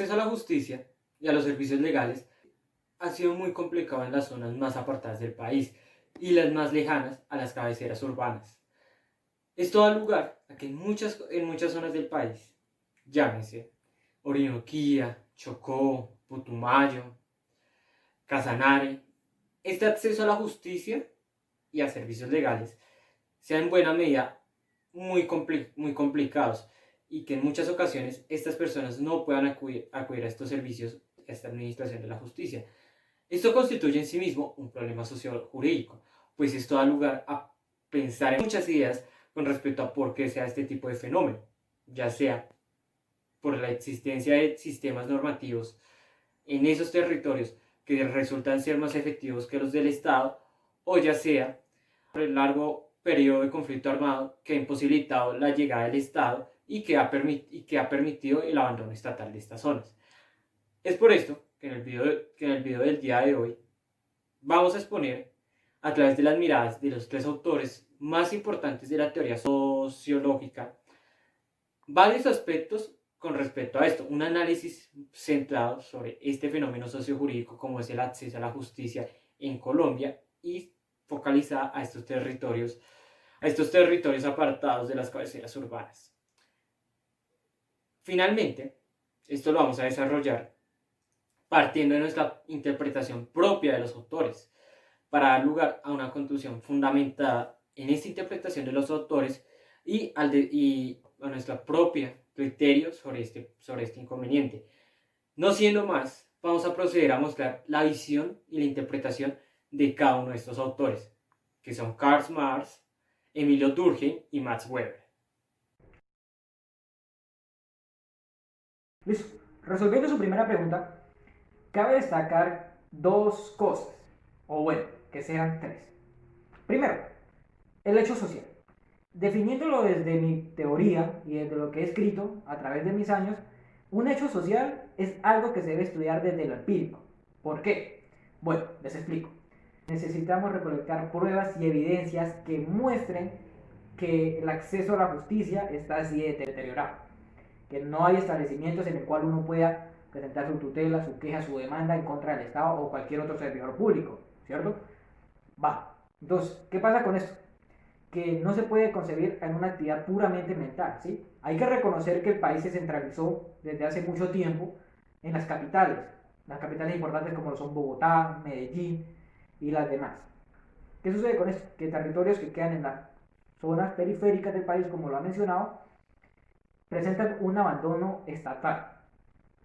acceso a la justicia y a los servicios legales ha sido muy complicado en las zonas más apartadas del país y las más lejanas a las cabeceras urbanas. Esto da lugar a que en muchas zonas del país, llámese Orinoquía, Chocó, Putumayo, Casanare, este acceso a la justicia y a servicios legales sean en buena medida muy complicados y que en muchas ocasiones estas personas no puedan acudir a estos servicios, a esta administración de la justicia. Esto constituye en sí mismo un problema socio-jurídico, pues esto da lugar a pensar en muchas ideas con respecto a por qué sea este tipo de fenómeno, ya sea por la existencia de sistemas normativos en esos territorios que resultan ser más efectivos que los del Estado, o ya sea por el largo periodo de conflicto armado que ha imposibilitado la llegada del Estado y que ha permitido el abandono estatal de estas zonas. Es por esto que en el video del día de hoy vamos a exponer, a través de las miradas de los tres autores más importantes de la teoría sociológica, varios aspectos con respecto a esto, un análisis centrado sobre este fenómeno sociojurídico como es el acceso a la justicia en Colombia y focalizada a estos territorios apartados de las cabeceras urbanas. Finalmente, esto lo vamos a desarrollar partiendo de nuestra interpretación propia de los autores, para dar lugar a una conclusión fundamentada en esta interpretación de los autores y a nuestra propia criterio sobre este inconveniente. No siendo más, vamos a proceder a mostrar la visión y la interpretación de cada uno de estos autores, que son Karl Marx, Emilio Durkheim y Max Weber. Listo. Resolviendo su primera pregunta, cabe destacar dos cosas, o bueno, que sean tres. Primero, el hecho social. Definiéndolo desde mi teoría y desde lo que he escrito a través de mis años, un hecho social es algo que se debe estudiar desde lo empírico. ¿Por qué? Bueno, les explico. Necesitamos recolectar pruebas y evidencias que muestren que el acceso a la justicia está así deteriorado, que no hay establecimientos en el cual uno pueda presentar su tutela, su queja, su demanda en contra del Estado o cualquier otro servidor público, ¿cierto? Va. Entonces, ¿qué pasa con esto? Que no se puede concebir en una actividad puramente mental, ¿sí? Hay que reconocer que el país se centralizó desde hace mucho tiempo en las capitales importantes como lo son Bogotá, Medellín y las demás. ¿Qué sucede con esto? Que territorios que quedan en las zonas periféricas del país, como lo ha mencionado, presentan un abandono estatal,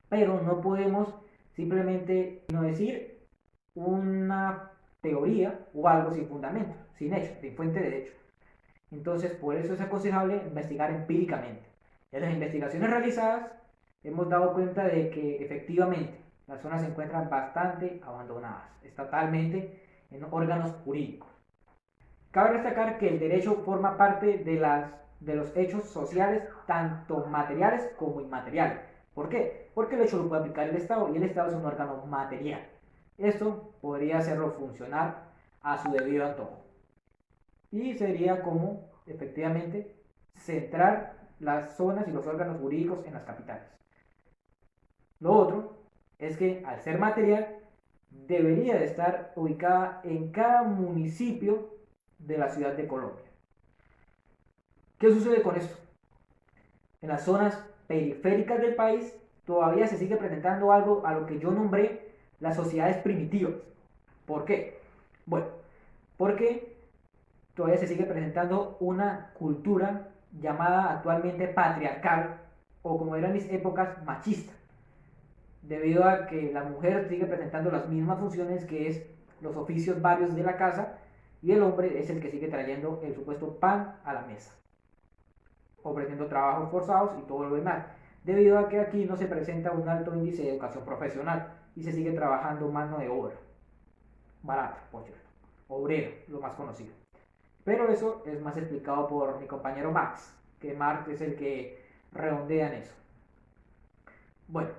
pero no podemos simplemente no decir una teoría o algo sin fundamento, sin hecho, sin fuente de hecho. Entonces, por eso es aconsejable investigar empíricamente. En las investigaciones realizadas hemos dado cuenta de que efectivamente las zonas se encuentran bastante abandonadas estatalmente en órganos jurídicos. Cabe destacar que el derecho forma parte de los hechos sociales, tanto materiales como inmateriales. ¿Por qué? Porque el hecho lo puede aplicar el Estado y el Estado es un órgano material. Esto podría hacerlo funcionar a su debido antojo. Y sería como, efectivamente, centrar las zonas y los órganos jurídicos en las capitales. Lo otro es que, al ser material, debería de estar ubicada en cada municipio de la ciudad de Colombia. ¿Qué sucede con esto? En las zonas periféricas del país todavía se sigue presentando algo a lo que yo nombré las sociedades primitivas. ¿Por qué? Bueno, porque todavía se sigue presentando una cultura llamada actualmente patriarcal o, como era en mis épocas, machista, debido a que la mujer sigue presentando las mismas funciones que es los oficios varios de la casa y el hombre es el que sigue trayendo el supuesto pan a la mesa, ofreciendo trabajos forzados y todo lo demás, debido a que aquí no se presenta un alto índice de educación profesional y se sigue trabajando mano de obra, barata, por cierto, obrero, lo más conocido. Pero eso es más explicado por mi compañero Max, que Marx es el que redondea en eso. Bueno,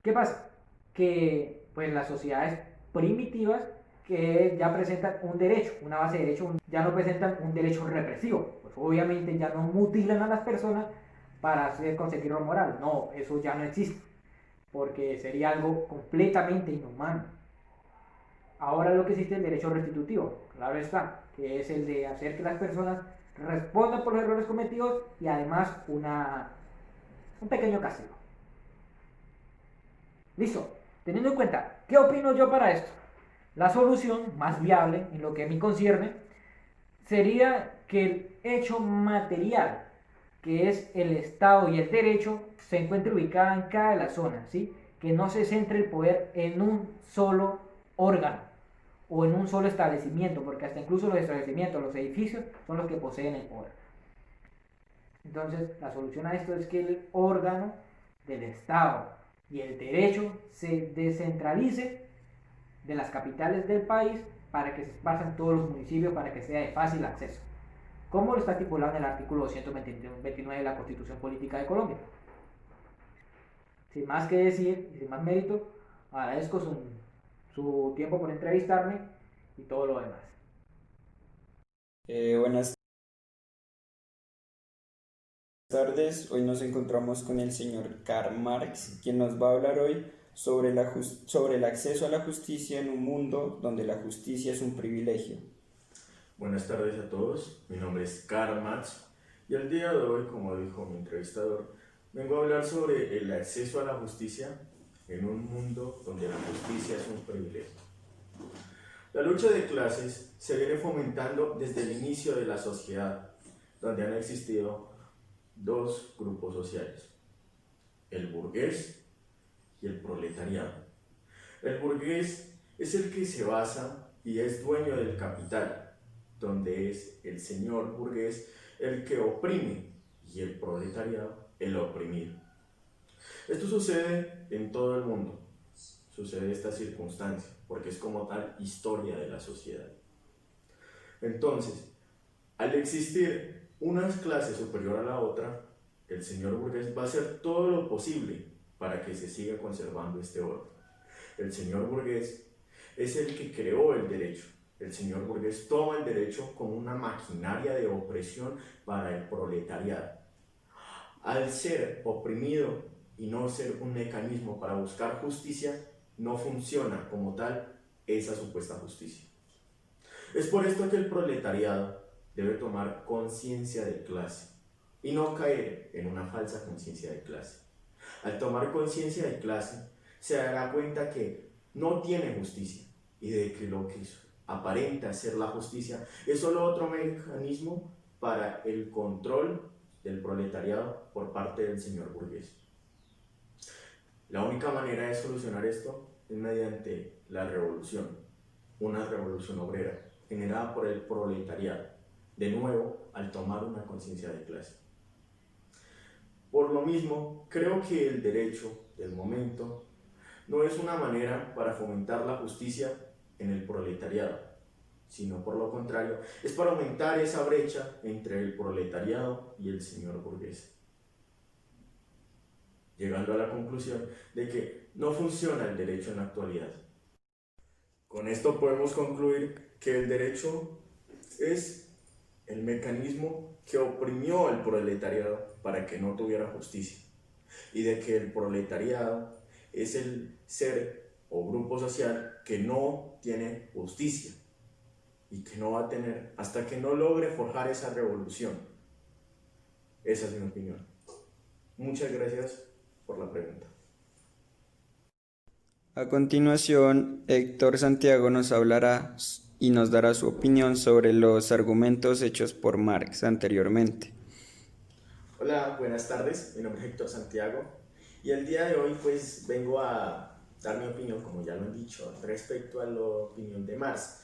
¿qué pasa? Que pues las sociedades primitivas que ya presentan un derecho, una base de derecho, ya no presentan un derecho represivo. Pues obviamente ya no mutilan a las personas para hacer conseguir lo moral. No, eso ya no existe. porque sería algo completamente inhumano. Ahora lo que existe es el derecho restitutivo, claro está, que es el de hacer que las personas respondan por los errores cometidos y además un pequeño castigo. Listo, teniendo en cuenta, ¿qué opino yo para esto? La solución más viable, en lo que a mí concierne, sería que el hecho material, que es el Estado y el derecho, se encuentre ubicada en cada de las zonas, ¿sí? Que no se centre el poder en un solo órgano o en un solo establecimiento, porque hasta incluso los establecimientos, los edificios, son los que poseen el poder. Entonces, la solución a esto es que el órgano del Estado y el derecho se descentralice de las capitales del país para que se esparza en todos los municipios para que sea de fácil acceso, como lo está estipulado en el artículo 229 de la Constitución Política de Colombia. Sin más que decir y sin más mérito, agradezco su tiempo por entrevistarme y todo lo demás. Buenas tardes, hoy nos encontramos con el señor Karl Marx, quien nos va a hablar hoy sobre el acceso a la justicia en un mundo donde la justicia es un privilegio. Buenas tardes a todos, mi nombre es Karl Marx y el día de hoy, como dijo mi entrevistador, vengo a hablar sobre el acceso a la justicia en un mundo donde la justicia es un privilegio. La lucha de clases se viene fomentando desde el inicio de la sociedad, donde han existido dos grupos sociales, el burgués y el proletariado. El burgués es el que se basa y es dueño del capital, donde es el señor burgués el que oprime y el proletariado el oprimido. Esto sucede en todo el mundo, sucede esta circunstancia, porque es como tal historia de la sociedad. Entonces, al existir una clase superior a la otra, el señor burgués va a hacer todo lo posible para que se siga conservando este orden. El señor burgués es el que creó el derecho. El señor burgués toma el derecho como una maquinaria de opresión para el proletariado. Al ser oprimido y no ser un mecanismo para buscar justicia, no funciona como tal esa supuesta justicia. Es por esto que el proletariado debe tomar conciencia de clase y no caer en una falsa conciencia de clase. Al tomar conciencia de clase, se dará cuenta que no tiene justicia y de que lo que aparenta ser la justicia es solo otro mecanismo para el control del proletariado por parte del señor burgués. La única manera de solucionar esto es mediante la revolución, una revolución obrera generada por el proletariado, de nuevo al tomar una conciencia de clase. Por lo mismo, creo que el derecho del momento no es una manera para fomentar la justicia en el proletariado, sino por lo contrario, es para aumentar esa brecha entre el proletariado y el señor burgués, llegando a la conclusión de que no funciona el derecho en la actualidad. Con esto podemos concluir que el derecho es el mecanismo que oprimió al proletariado para que no tuviera justicia, y de que el proletariado es el ser o grupo social que no tiene justicia y que no va a tener hasta que no logre forjar esa revolución. Esa es mi opinión. Muchas gracias por la pregunta. A continuación, Héctor Santiago nos hablará y nos dará su opinión sobre los argumentos hechos por Marx anteriormente. Hola, buenas tardes, mi nombre es Héctor Santiago y el día de hoy pues vengo a dar mi opinión, como ya lo han dicho, respecto a la opinión de Marx.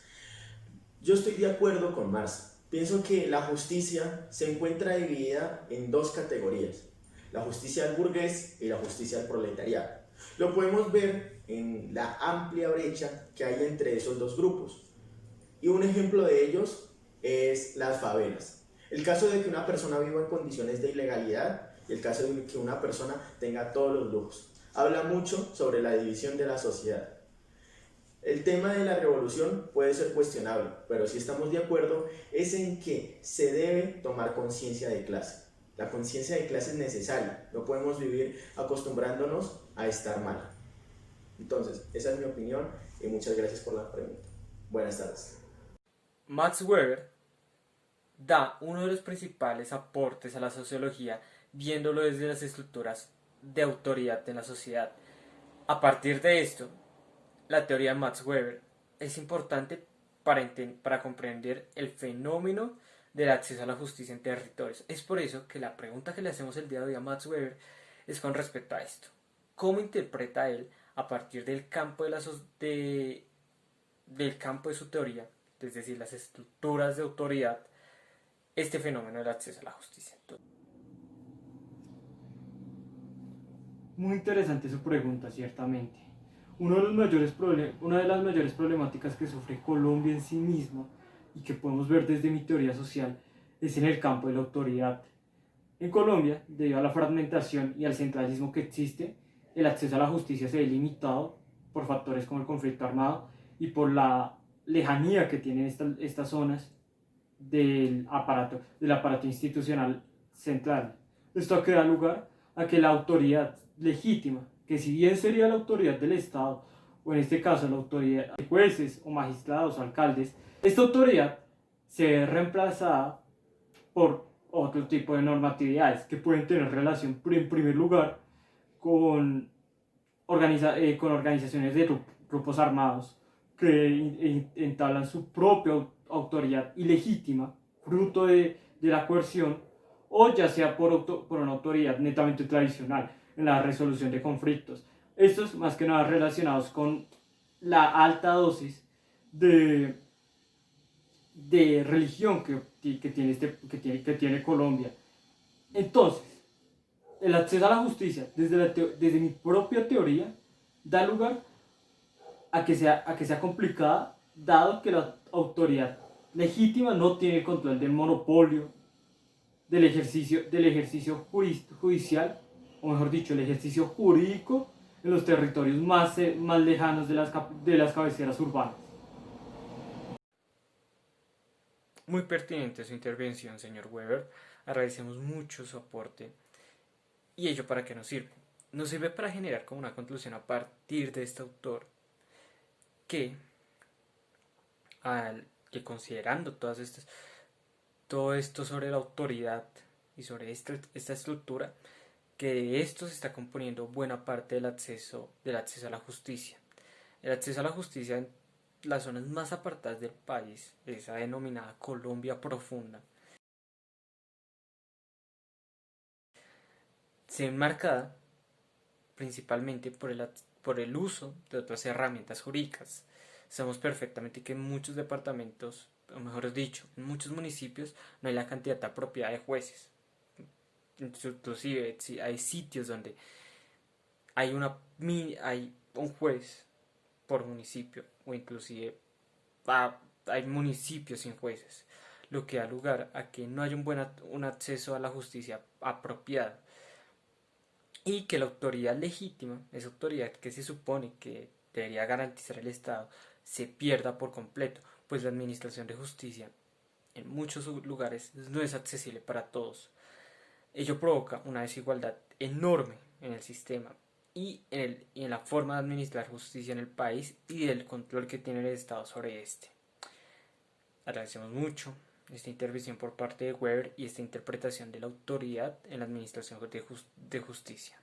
Yo estoy de acuerdo con Marx. Pienso que la justicia se encuentra dividida en dos categorías, la justicia al burgués y la justicia al proletariado. Lo podemos ver en la amplia brecha que hay entre esos dos grupos. Y un ejemplo de ellos es las favelas. El caso de que una persona viva en condiciones de ilegalidad y el caso de que una persona tenga todos los lujos. Habla mucho sobre la división de la sociedad. El tema de la revolución puede ser cuestionable, pero si estamos de acuerdo es en que se debe tomar conciencia de clase. La conciencia de clase es necesaria. No podemos vivir acostumbrándonos a estar mal. Entonces, esa es mi opinión y muchas gracias por la pregunta. Buenas tardes. Max Weber da uno de los principales aportes a la sociología viéndolo desde las estructuras de autoridad en la sociedad. A partir de esto, la teoría de Max Weber es importante para comprender el fenómeno del acceso a la justicia en territorios. Es por eso que la pregunta que le hacemos el día de hoy a Max Weber es con respecto a esto. ¿Cómo interpreta él, a partir del campo del campo de su teoría, es decir, las estructuras de autoridad, este fenómeno del acceso a la justicia? Muy interesante su pregunta, ciertamente. Una de las mayores problemáticas que sufre Colombia en sí misma y que podemos ver desde mi teoría social es en el campo de la autoridad. En Colombia, debido a la fragmentación y al centralismo que existe, el acceso a la justicia se ve limitado por factores como el conflicto armado y por la lejanía que tienen estas zonas del aparato institucional central. Esto que da lugar a que la autoridad legítima, que si bien sería la autoridad del Estado, o en este caso la autoridad de jueces o magistrados o alcaldes, esta autoridad se ve reemplazada por otro tipo de normatividades que pueden tener relación, en primer lugar, con, con organizaciones de grupos armados que entablan su propia autoridad ilegítima, fruto de la coerción, o ya sea por una autoridad netamente tradicional en la resolución de conflictos. Estos más que nada relacionados con la alta dosis de religión que tiene Colombia. Entonces, el acceso a la justicia, desde mi propia teoría, da lugar a que sea complicada, dado que la autoridad legítima no tiene el control del monopolio del ejercicio judicial, o mejor dicho, el ejercicio jurídico en los territorios más lejanos de las cabeceras urbanas. Muy pertinente su intervención, señor Weber. Agradecemos mucho su aporte. ¿Y ello para qué nos sirve? Nos sirve para generar como una conclusión a partir de este autor que considerando todo esto sobre la autoridad y sobre esta estructura, que de esto se está componiendo buena parte del acceso a la justicia. El acceso a la justicia en las zonas más apartadas del país, esa denominada Colombia profunda, se enmarca principalmente por el uso de otras herramientas jurídicas. Sabemos perfectamente que en muchos departamentos, o mejor dicho, en muchos municipios no hay la cantidad apropiada de jueces. Inclusive hay sitios donde hay un juez por municipio, o inclusive hay municipios sin jueces, lo que da lugar a que no haya un acceso a la justicia apropiado y que la autoridad legítima, esa autoridad que se supone que debería garantizar el Estado, se pierda por completo, pues la administración de justicia en muchos lugares no es accesible para todos. Ello provoca una desigualdad enorme en el sistema y en la forma de administrar justicia en el país y del control que tiene el Estado sobre este. Agradecemos mucho esta intervención por parte de Weber y esta interpretación de la autoridad en la administración de justicia.